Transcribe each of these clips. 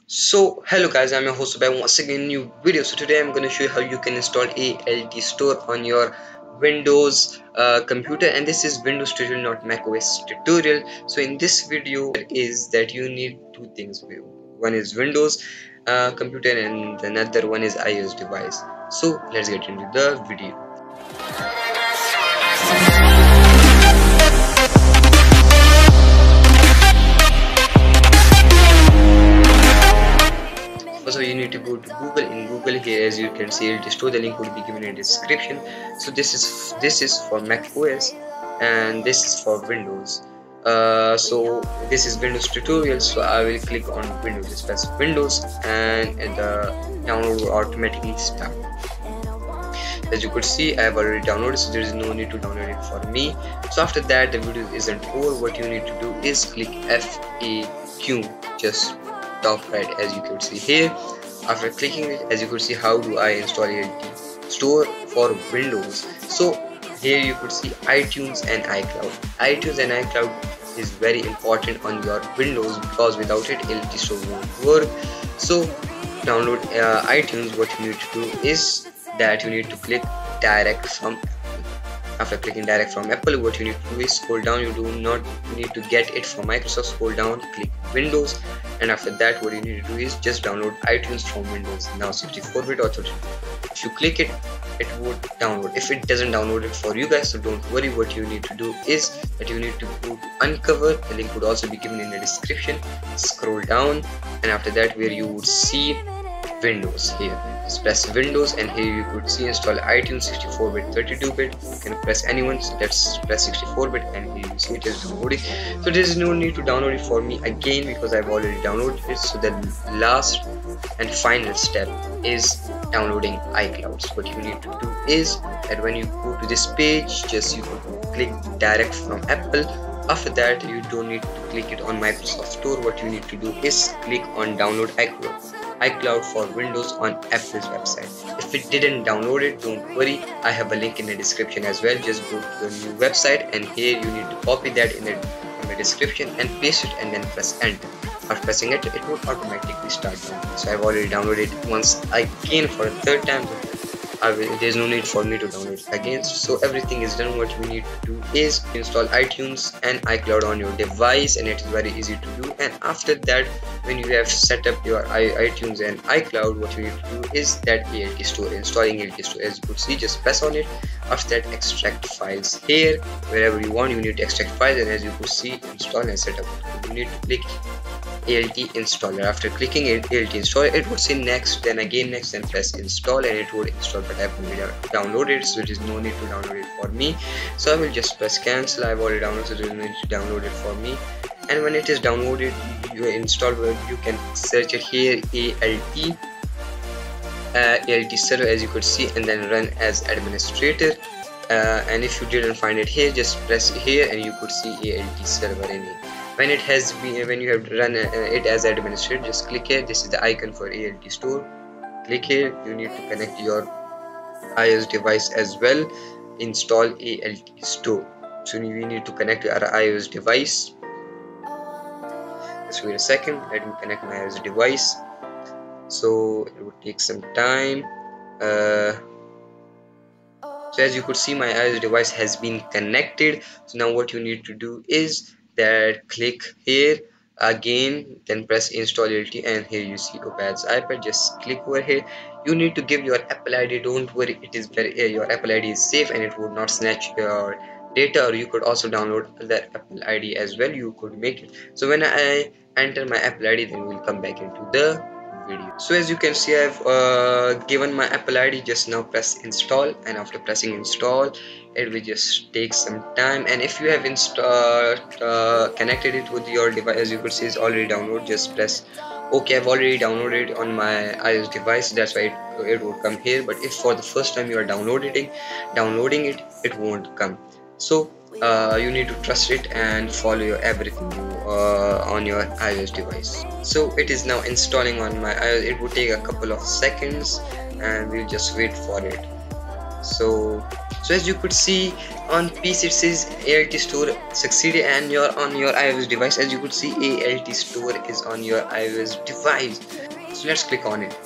So hello guys, I'm your host back once again in new video. So today I'm going to show you how you can install ALT store on your Windows computer, and this is Windows tutorial, not macOS tutorial. So in this video is that you need two things. One is Windows computer and another one is iOS device. So let's get into the video. Also, you need to go to Google. In Google here, as you can see, ALT store, the link will be given in the description. So this is for Mac OS and this is for Windows. So this is Windows tutorial, so I will click on Windows, just press Windows, and the download will automatically start. As you could see, I have already downloaded, so there is no need to download it for me. So after that, the video isn't over. What you need to do is click FAQ, just top right, as you could see here. After clicking it, as you could see, how do I install ALT store for Windows? So here you could see iTunes and iCloud. iTunes and iCloud is very important on your Windows, because without it ALT store won't work. So download iTunes. What you need to do is that you need to click direct from Apple. After clicking direct from Apple, what you need to do is scroll down. You do not need to get it from Microsoft. Scroll down, click Windows, and after that what you need to do is just download iTunes from Windows, now 64-bit or 32. If you click it, it would download. If it doesn't download it for you guys, so don't worry. What you need to do is that you need to go to Uncover. The link would also be given in the description. Scroll down, and after that where you would see Windows here, just press Windows, and here you could see install iTunes 64-bit, 32-bit. You can press anyone, so let's press 64-bit, and here you see it is downloading. So there is no need to download it for me again, because I've already downloaded it. So the last and final step is downloading iCloud. So what you need to do is that when you go to this page, just you could click direct from Apple. After that, you don't need to click it on Microsoft Store. What you need to do is click on download iCloud for Windows on Apple's website. If it didn't download it, don't worry, I have a link in the description as well. Just go to the new website, and here you need to copy that in the description and paste it, and then press enter. After pressing it, it will automatically start downloading. So I've already downloaded it once again for a third time. There's no need for me to download it again. So everything is done. What we need to do is install iTunes and iCloud on your device, and it is very easy to do. And after that, when you have set up your iTunes and iCloud, what you need to do is that ALT store, installing ALT store. As you could see, just press on it. After that, extract files. Here, wherever you want, you need to extract files, and as you could see, install and set up. You need to click ALT installer. After clicking it, ALT installer, it would say next, then again next, and press install, and it would install. But I've already downloaded it, so there is no need to download it for me. So I will just press cancel. I've already downloaded, so there is no need to download it for me. And when it is downloaded, you install, you can search it here, ALT server, as you could see, and then run as administrator. And if you didn't find it here, just press here, and you could see ALT server in it. When it has been, when you have run it as administrator, just click here. This is the icon for ALT store. Click here. You need to connect your iOS device as well. Install ALT store. So we need to connect our iOS device. Just wait a second. Let me connect my iOS device. So it would take some time. So as you could see, my iOS device has been connected. So now what you need to do is that click here again, then press install ALT, and here you see Obad's iPad. Just click over here. You need to give your Apple ID. Don't worry, it is your Apple ID is safe, and it would not snatch your data. Or you could also download other Apple ID as well. You could make it. So when I enter my Apple ID, then we'll come back into the video. So as you can see, I've given my Apple ID. Just now press install, and after pressing install, it will just take some time. And if you have connected it with your device, as you could see, it's already downloaded. Just press OK. I've already downloaded it on my iOS device, that's why it would come here. But if for the first time you are downloading it, it won't come. So you need to trust it and follow your everything on your iOS device. So it is now installing on my iOS. It would take a couple of seconds, and we'll just wait for it. So as you could see, on PC it says ALT store succeeded, and on your iOS device, as you could see, ALT store is on your iOS device. So let's click on it.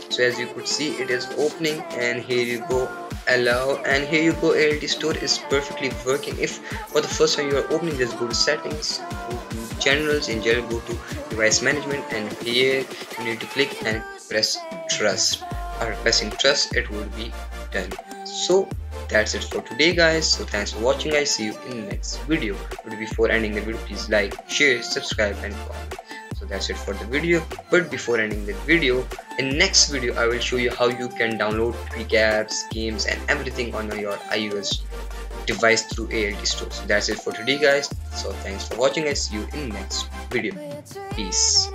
So as you could see, it is opening, and here you go, allow, and here you go, ALT store is perfectly working. If for the first time you are opening, just go to settings, go to generals, in general go to device management, and here you need to click and press trust. After pressing trust, it will be done. So that's it for today, guys. So thanks for watching. I see you in the next video. But before ending the video, please like, share, subscribe, and comment. So that's it for the video. But before ending the video, in next video I will show you how you can download quick apps, games, and everything on your iOS device through ALT store. So that's it for today, guys. So thanks for watching. I see you in the next video. Peace.